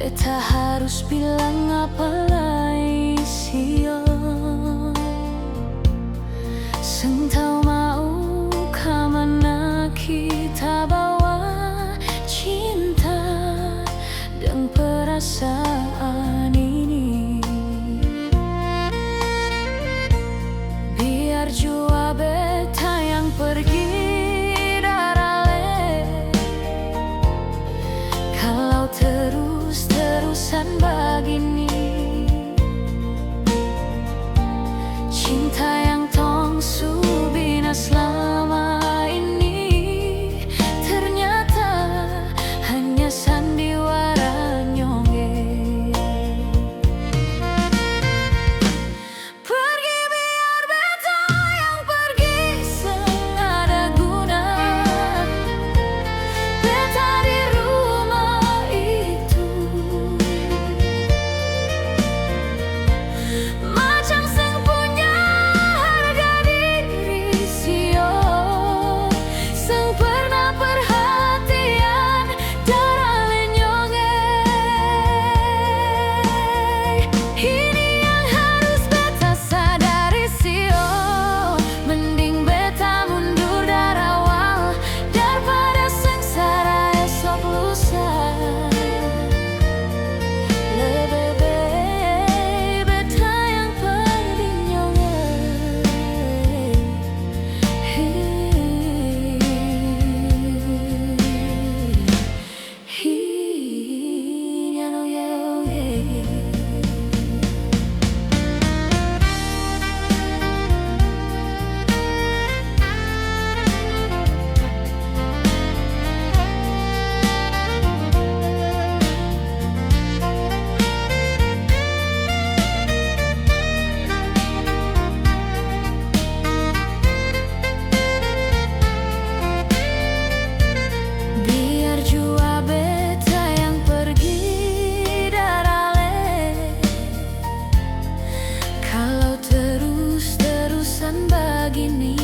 beta harus bilang apa lagi sio. Seng tau mau kemana kita bawa cinta dan perasaan ini. Biar jua beta yang pergi darale, kalau terus-terusan begini. Cinta yang tong su bina selama ini ternyata hanya sandiwara nyonge. Pergi biar beta yang pergi, seng ada guna beta di rumah itu. Macam seng punya harga diri sio, seng pernah perhatian darale nyonge. Ini yang harus beta sadari sio, mending beta mundur dari awal daripada sengsara esok lusa. Lebih baik beta yang pergi nyonge. Biar jua beta yang pergi darale, kalau terus-terusan begini.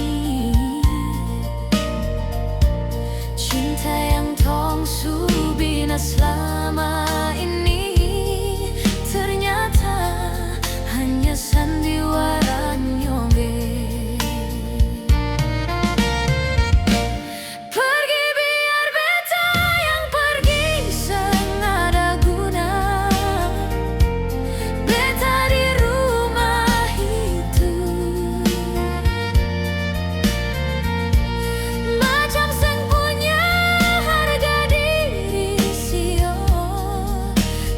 Cinta yang tong su bina selama ini ternyata hanya sandiwara nyonge. Pergi biar beta yang pergi, seng ada guna beta di rumah itu. Macam seng punya harga diri sio,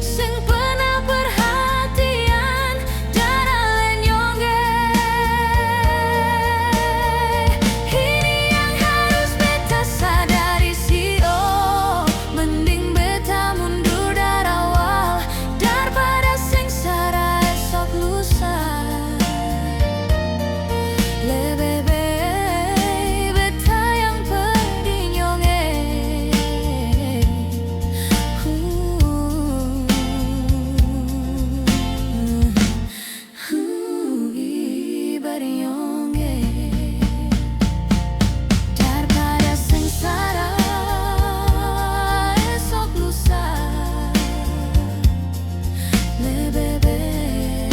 seng pernah perhatian darale nyonge. Ini yang harus beta sadari sio, mending beta mundur dari awal daripada sengsara esok lusa. Lebih baik beta yang pergi nyonge. Bari nyonge daripada sengsara esok lusa. Lebih baik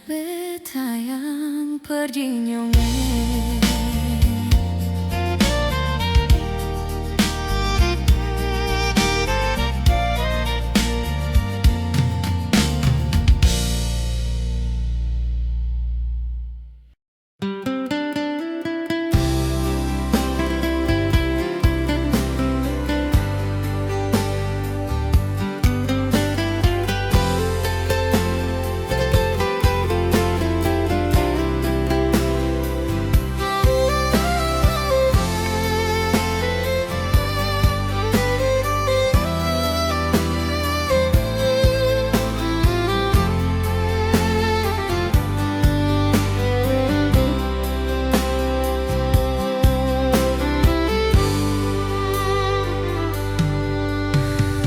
beta yang pergi nyonge.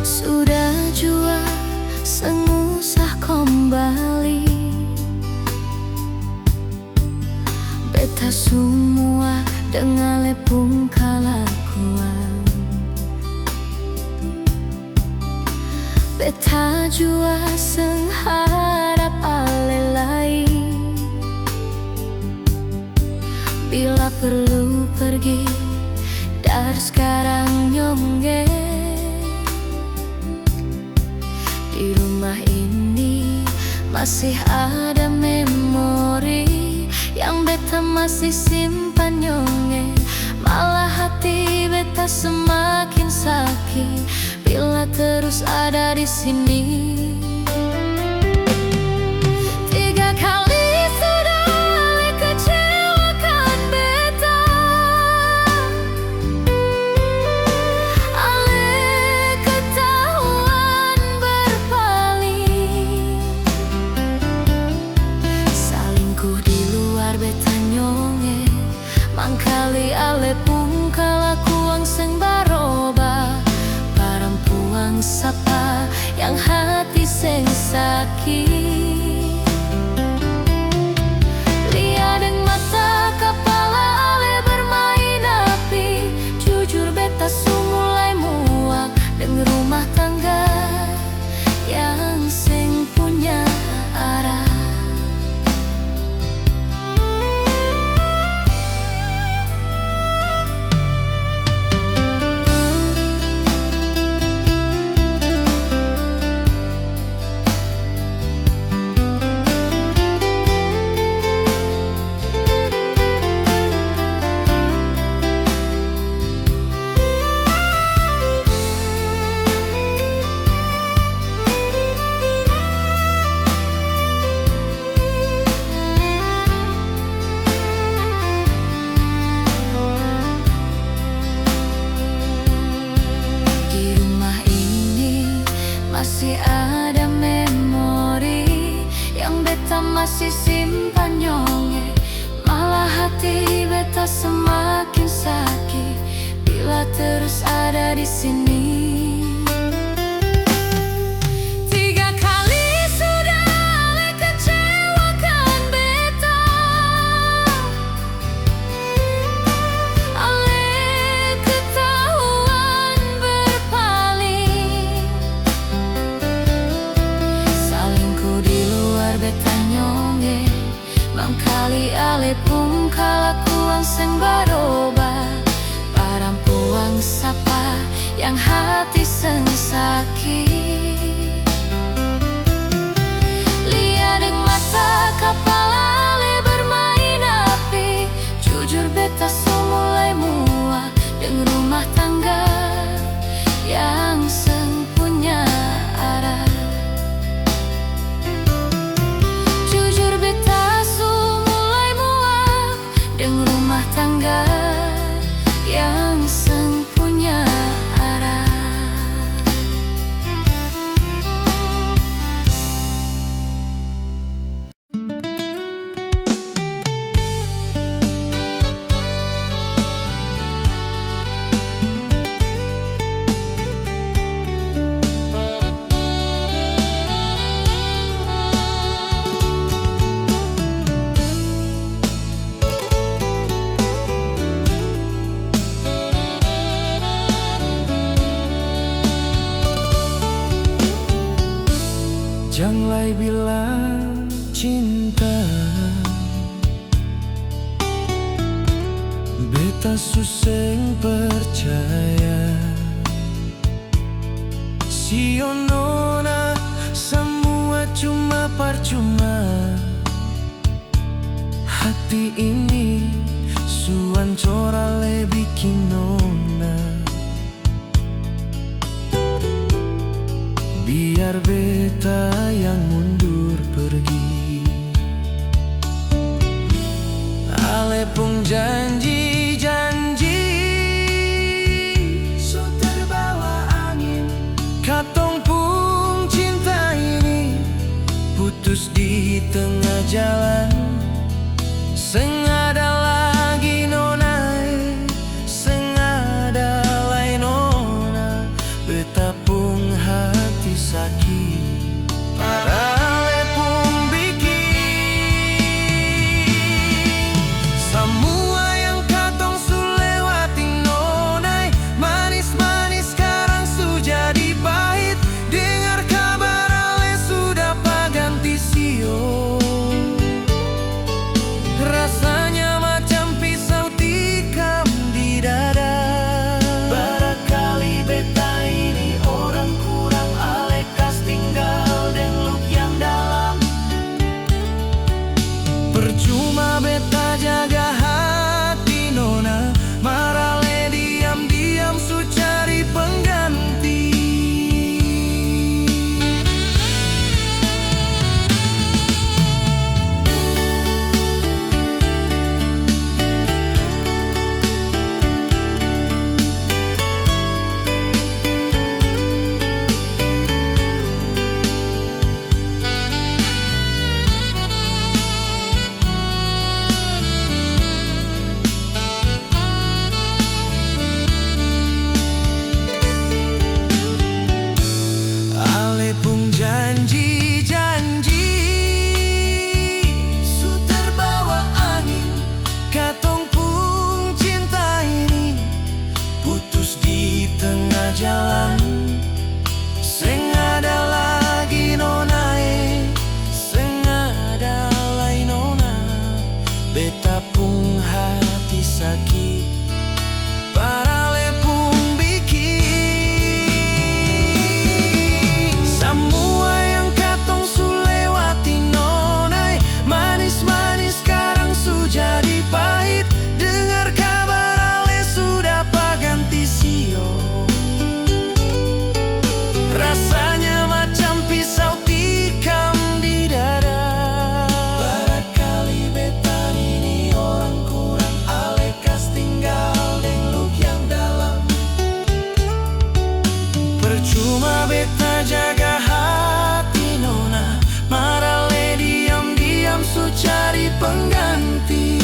Sudah jua seng usah kembali, beta semua dengan lepung kalakuan. Beta jua seng harap ale lain. Bila perlu pergi dari sekarang nyongge. Di rumah ini masih ada memori yang beta masih simpan nyonge. Malah hati beta semakin sakit bila terus ada di sini. 3 kali sudah Ale kecewakan beta. Ale ketahuan berpaling. Salingkuh di luar beta nyonge. Mangkali Ale pun kalakuang seng baroba. Parampuang sapa yang hati seng sakit. Lihat dengan mata kepala Ale bermain api. Jujur beta su mulai muak dengan rumah tangga yang seng punya arah. Masih ada memori yang beta masih simpan nyonge. Malah hati beta semakin sakit bila terus ada di sini. 3 kali sudah Ale kecewakan beta. Ale ketahuan berpaling. Salingkuh di luar beta nyonge. Mangkali Ale pun kalakuang seng baroba. Parampuang sapa yang hati seng sakit. Lihat dengan mata kepala Ale bermain api. Jujur beta su mulai muak dengan rumah tangga yang seng punya arah. Jujur beta su mulai muak dengan rumah tangga yang seng punya arah. Janganlah bilang cinta, beta suseng percaya. Sio nona, semua cuma percuma. Hati ini suan cora le bikin nona. Biar beta yang mundur pergi. Ale pun janji-janji, so terbawa angin. Katong pun cinta ini putus di tengah jalan. Seng ada lagi nona, seng ada lain nona. Beta pun hati sakit. Ale pun bikin semua yang katong su lewati nona. Manis-manis sekarang su jadi pahit. Dengarkan dalan sing ada lagi nona sing ada lai nona beta pung hati sakit parale pung bikin semua yang katong su lewati nona manis-manis sekarang su jadi pahit dengar kabar ale sudah paganti sio rasanya macam pisau tikam di dada barangkali beta ini orang kurang alekas tinggal dengluk yang dalam percuma beta jaga hati nona marale diam-diam su cari pengganti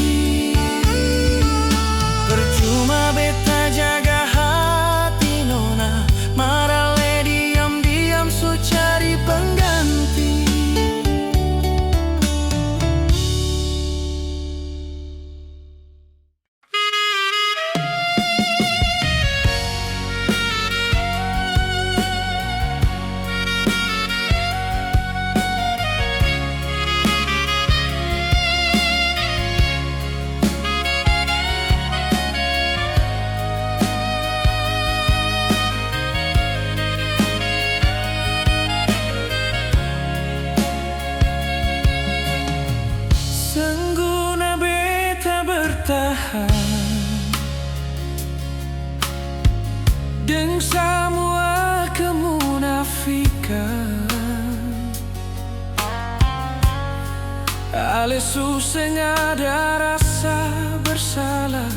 percuma beta jaga hati nona marale diam-diam su cari pengganti Sengguna beta bertahan dengan semua kemunafikan ale suseng ada rasa bersalah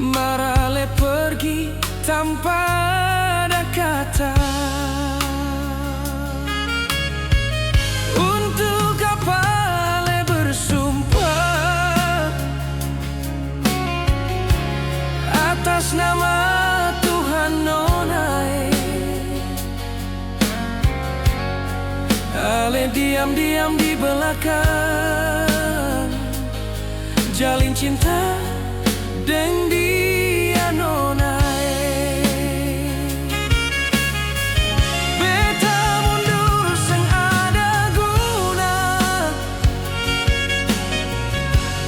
marale pergi tanpa ada kata untuk apa bersumpah atas nama Tuhan nona ale diam-diam di belakang jalin cinta dengan dia nona beta mundur seng ada guna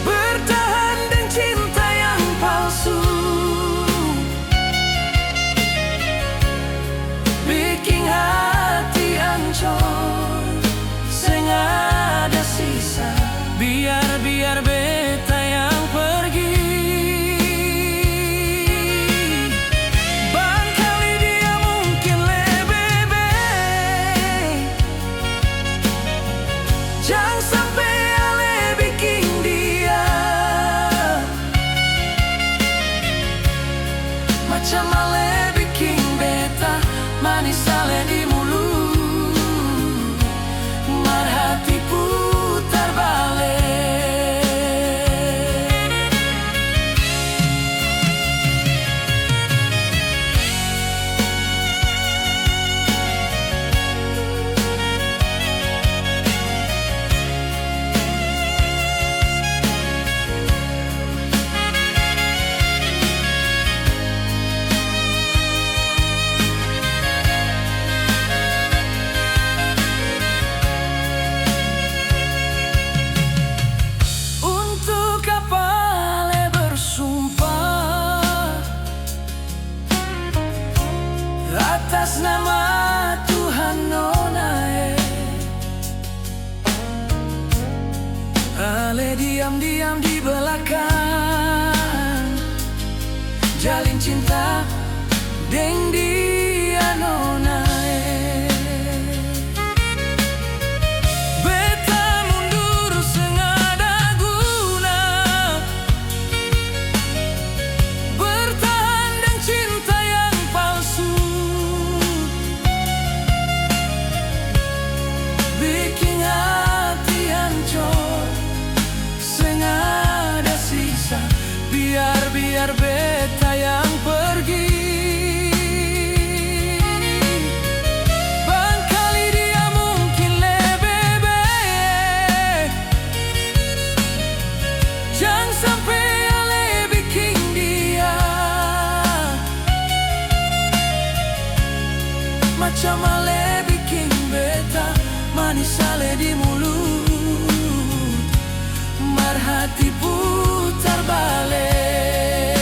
bertahan dengan cinta yang palsu bikin hati ancur seng ada sisa biar beta yang pergi barangkali dia mungkin lebih baik jangan sampai ale bikin dia macam ale bikin beta manis ale di mulut mar hati putar balik atas nama Tuhan nona ale diam-diam di belakang jalin cinta dengan dia nona beta mundur seng ada guna bertahan dengan cinta yang palsu bikin hati hancur seng ada sisa Macam ale bikin beta manis ale di mulut, marhati putar balik.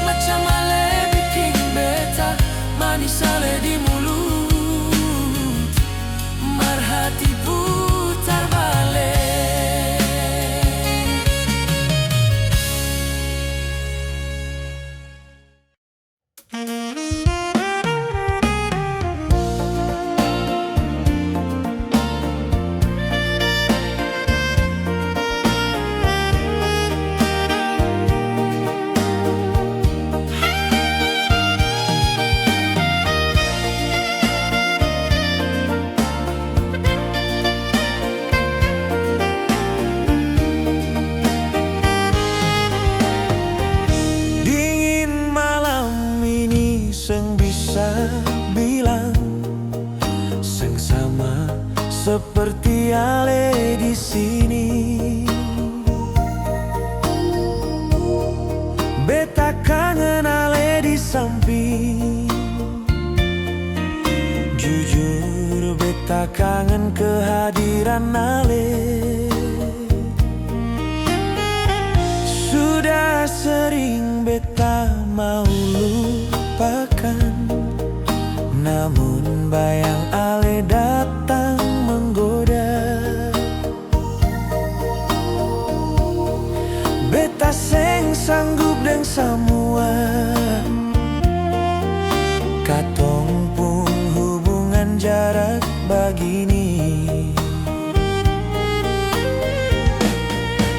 Macam ale bikin beta manis ale di mulut, marhati putar balik. Bilang seng sama seperti ale di sini. Beta kangen ale di samping. Jujur beta kangen kehadiran ale. Sudah sering beta mau lupakan, namun bayang ale datang menggoda. Beta seng sanggup deng semua, katong pun hubungan jarak begini.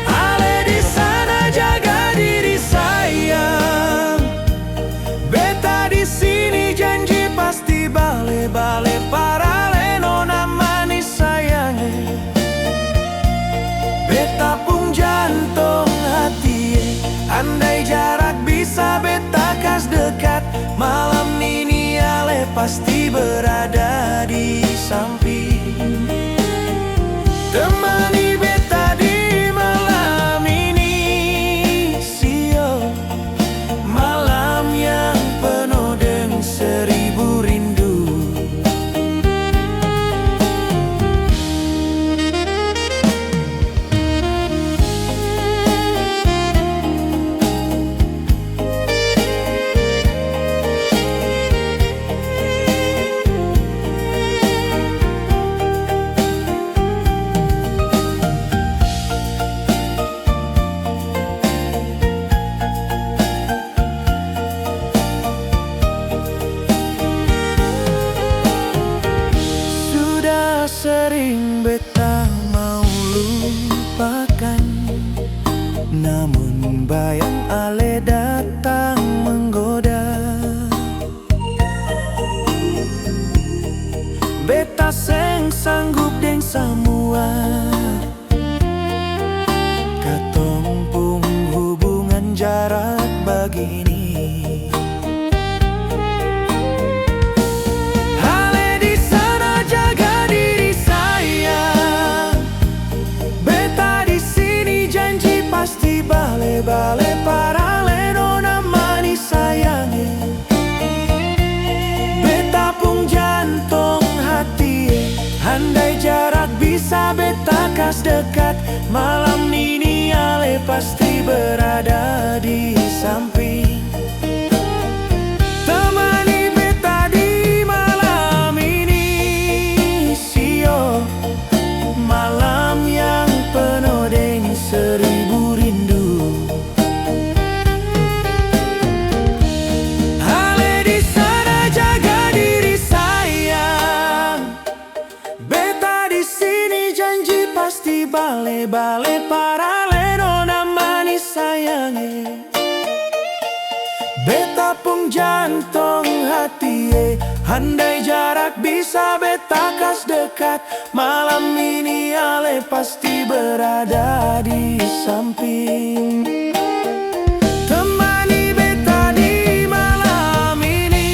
Ale di sana jaga diri sayang, beta di sini janji pasti bale-bale parale nona manis sayangnya. Beta pun jantung hati, andai jarak bisa beta kas dekat, malam ini ale pasti berada di samping. Temani beta di malam ini, sio malam yang penuh dengan seribu rindu. Sering beta mau lupakan, namun bayang ale datang menggoda. Beta seng sanggup deng semua, katong pun hubungan jarak begini. Pasti bale-bale parale nona manis sayangnya. Beta pun jantung hati, andai jarak bisa beta kas dekat, malam ini ale pasti berada di samping. Temani beta di malam ini, sio malam yang penuh dengan seribu rindu. Ale di sana jaga diri sayang, beta di sini janji pasti bale-bale parale nona manis sayangnya. Beta pun jantung hati, andai jarak bisa beta kas dekat, malam ini ale pasti berada di samping. Temani beta di malam ini,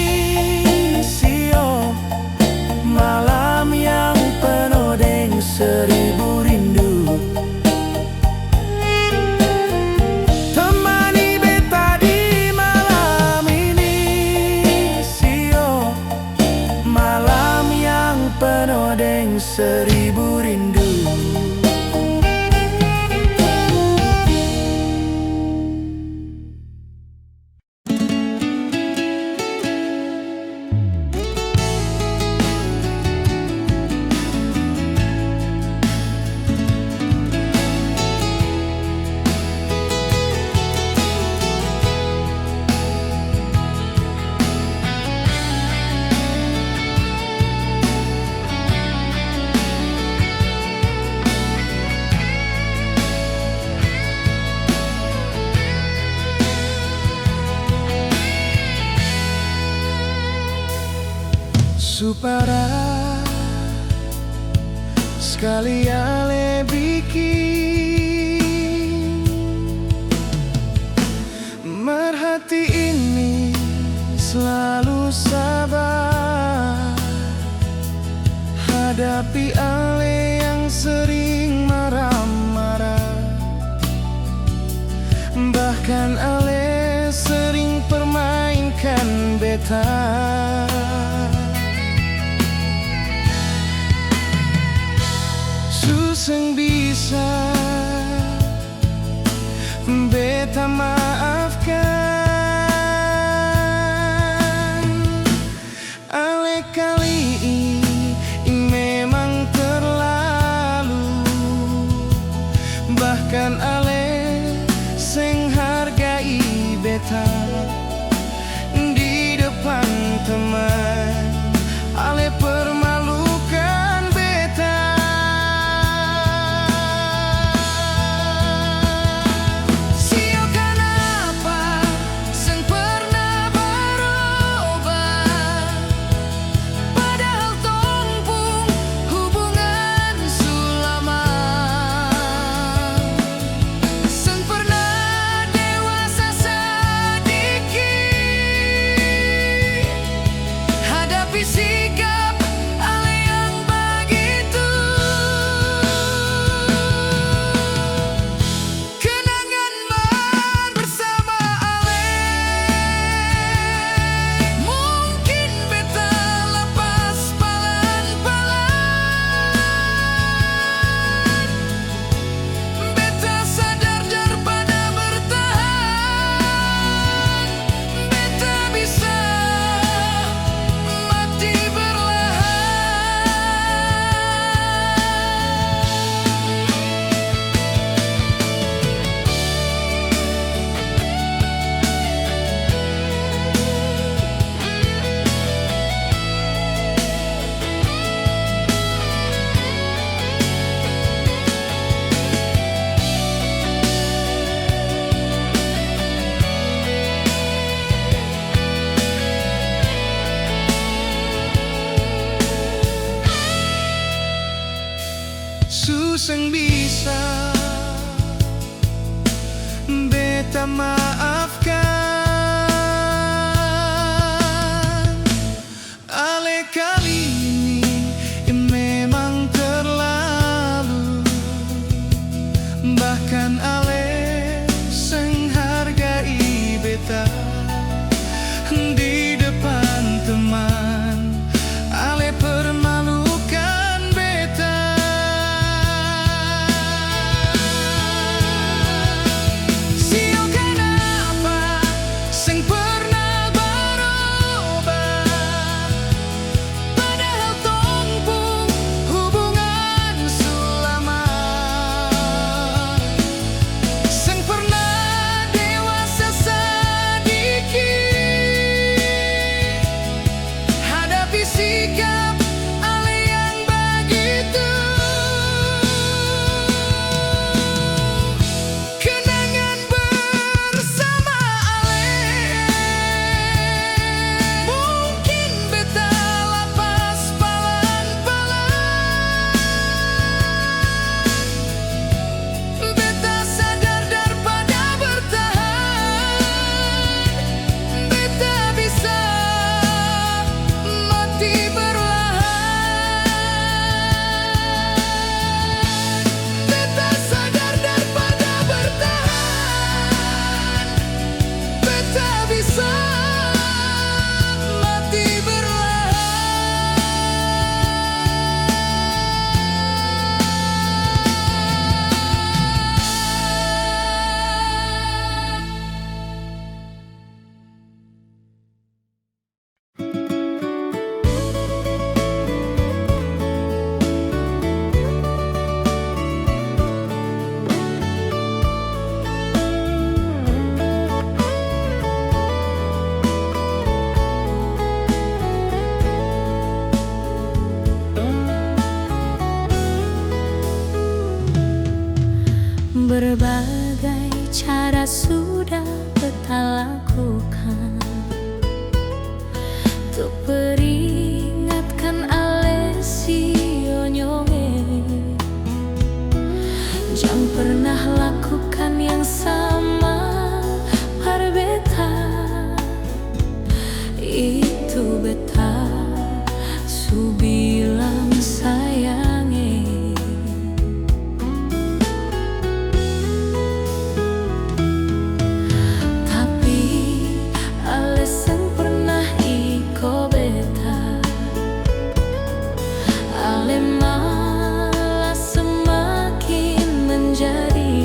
sio malam yang penuh dengan seribu rindu. Temani beta di malam ini, seribu rindu. Supara sekali ale bikin merhati ini selalu sabar hadapi ale yang sering marah-marah, bahkan ale sering permainkan beta. Suseng bisa beta maafkan, ale kali ini memang terlalu, bahkan ale seng hargai beta di depan teman, ale permalukan beta. Suseng bisa beta maafkan, ale kali ini memang terlalu, bahkan ale seng hargai beta di depan teman, ale permalukan beta. Sio kenapa Tuk peringatkan ale sio nyonge, jangan pernah lakukan yang sama par beta. Itu beta su bilang sayange. Tapi ale seng pernah iko beta, ale malah semakin menjadi.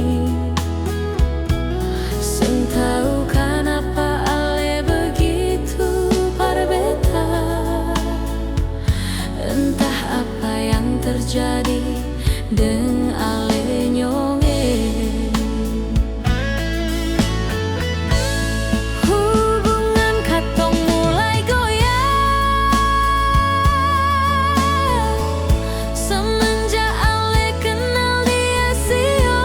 Seng tahu kenapa ale begitu par beta. Entah apa yang terjadi dengan ale nyonge. Hubungan katong mulai goyah semenjak ale kenal dia sio.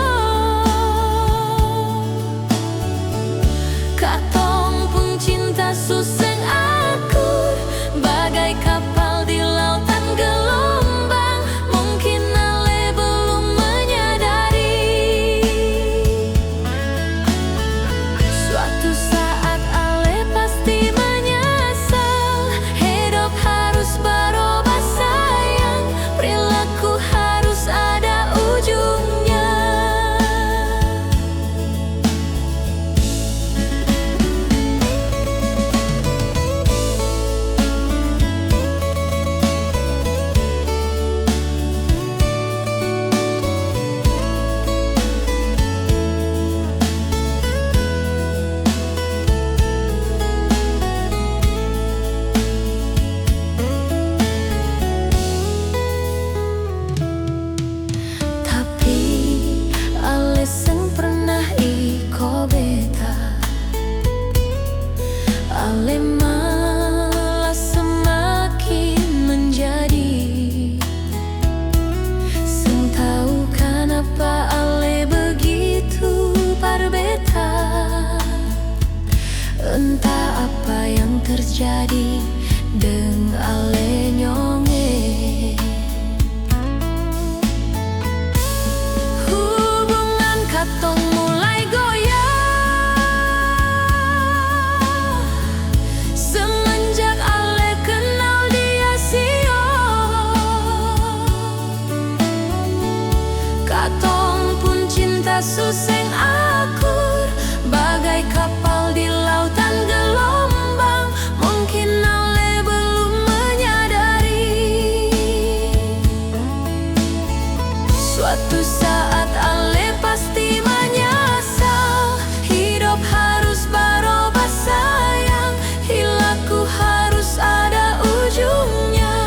Katong pun cinta suseng akur bagai kapal di lautan gelombang. Mungkin ale belum menyadari, suatu saat ale pasti menyesal. Hidup harus berubah sayang, perilaku harus ada ujungnya. Tapi ale seng pernah iko beta, ale malah semakin menjadi. Seng tahu kenapa ale begitu par beta. Entah apa yang terjadi dengan ale nyonge. Hubungan katong mulai goyah semenjak ale kenal dia sio. Katong pun cinta suseng akur bagai kapal di lautan gelombang. Mungkin ale belum menyadari, suatu saat ale pasti menyesal. Hidup harus berubah sayang, perilaku harus ada ujungnya.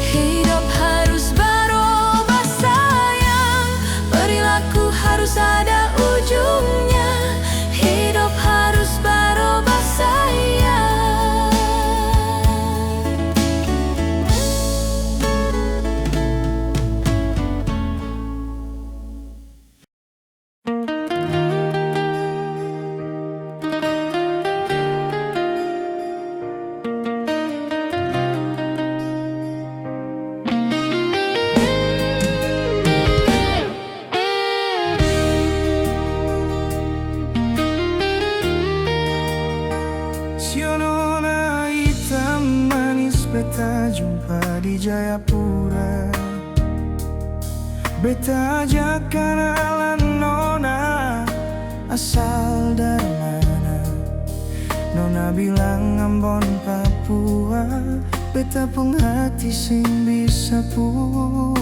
Hidup harus berubah sayang, perilaku harus ada ujungnya. Hidup harus berubah sayang. Sio nona hitam manis beta jumpa di Jayapura. Beta ajak kenalan nona, asal dari mana? Nona bilang Ambon Papua. Beta pun hati sing bisa pura-pura.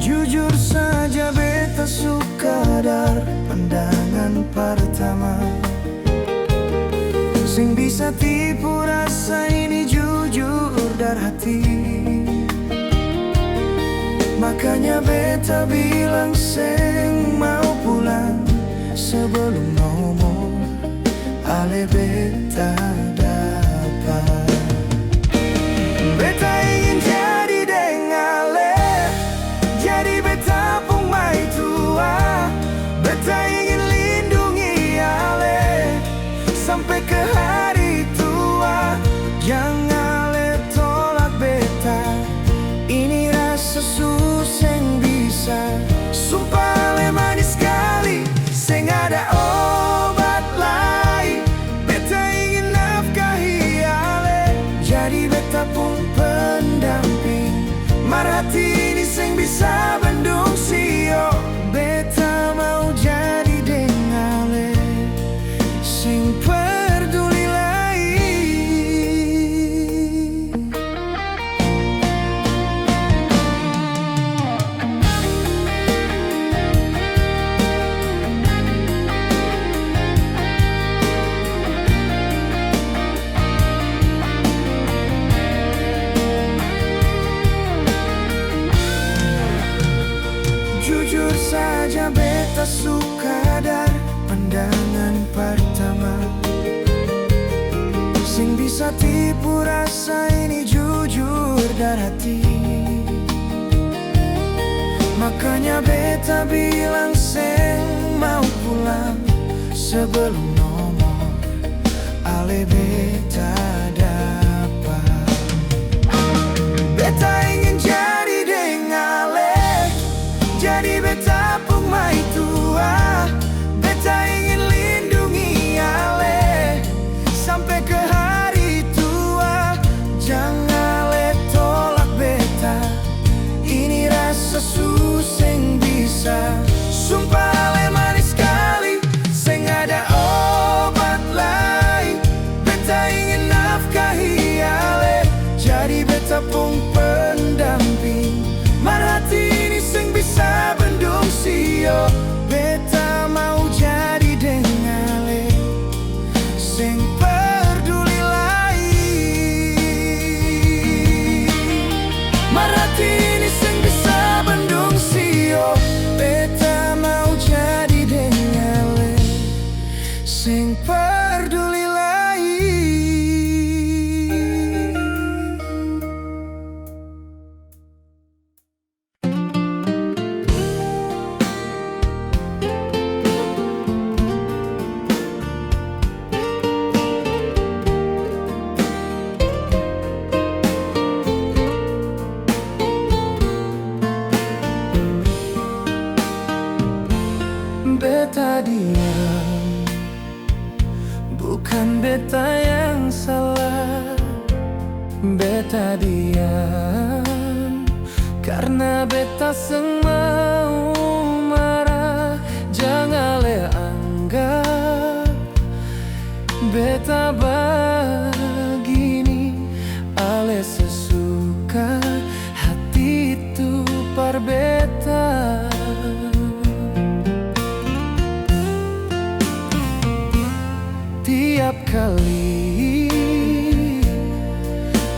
Jujur saja beta suka dar pandangan pertama. Sing bisa tipu rasa ini jujur dar hati. Makanya beta bilang seng mau pulang sebelum nomor ale beta dapat. Beta ingin jadi deng ale, jadi beta pun mai saja beta suka dari pandangan pertama. Sing bisa tipu rasa ini jujur dari hati. Makanya beta bilang seng mau pulang sebelum nomor ale beta dapat. Beta ingin jadi deng ale, jadi beta pung mai tua. Beta ingin lindungi ale sampai ke hari tua. Jangan ale tolak beta, ini rasa suseng bisa. Sumpah ale manis sekali, seng ada obat lain. Beta ingin nafkahi ale, jadi beta pung pendamping. Marhati ini seng bisa bendung sio. Beta mau jadi deng ale, seng peduli lain. Marhati ini seng bisa bendung sio. Beta mau jadi deng ale, seng peduli lain. Beta diam, bukan beta yang salah. Beta diam karena beta seng mau marah. Jangan le anggap beta begini, ale sesuka hati itu par beta. Tiap kali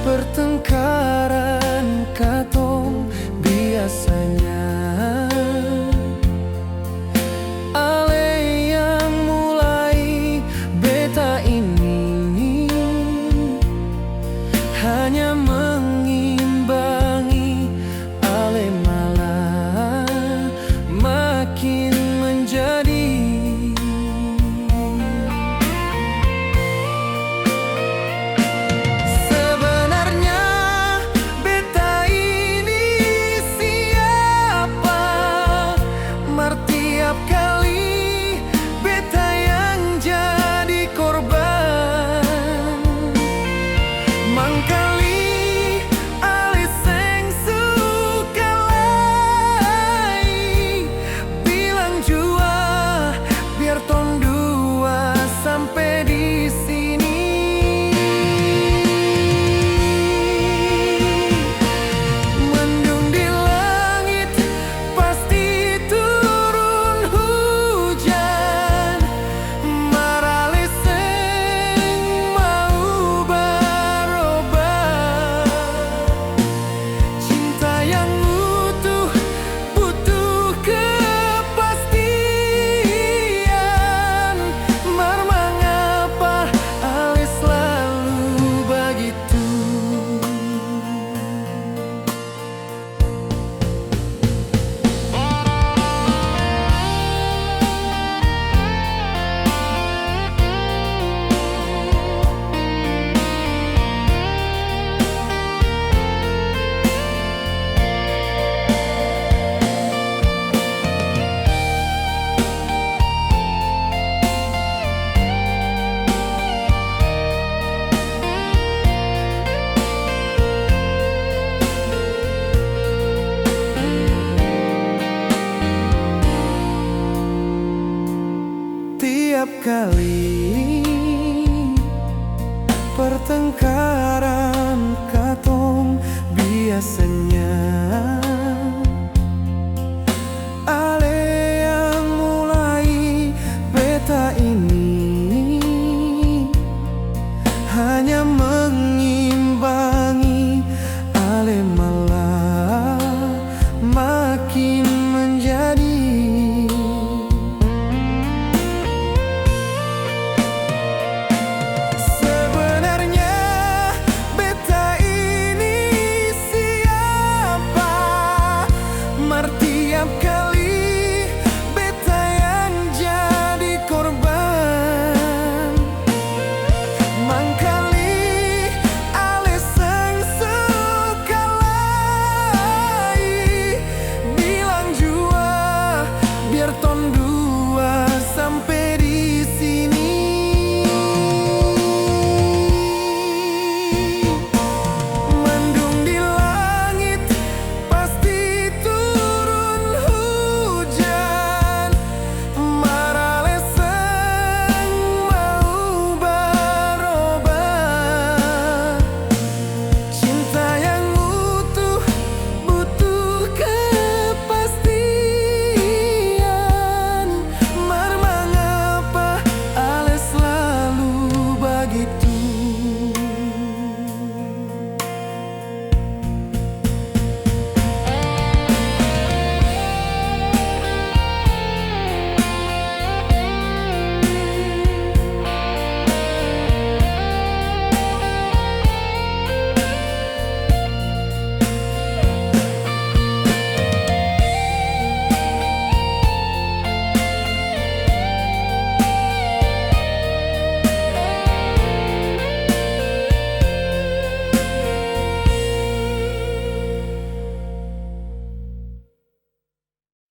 pertengkaran katong biasanya ale yang mulai. Beta ini hanya mengimbangi, ale malah makin menjadi. Tiap kali pertengkaran katong biasanya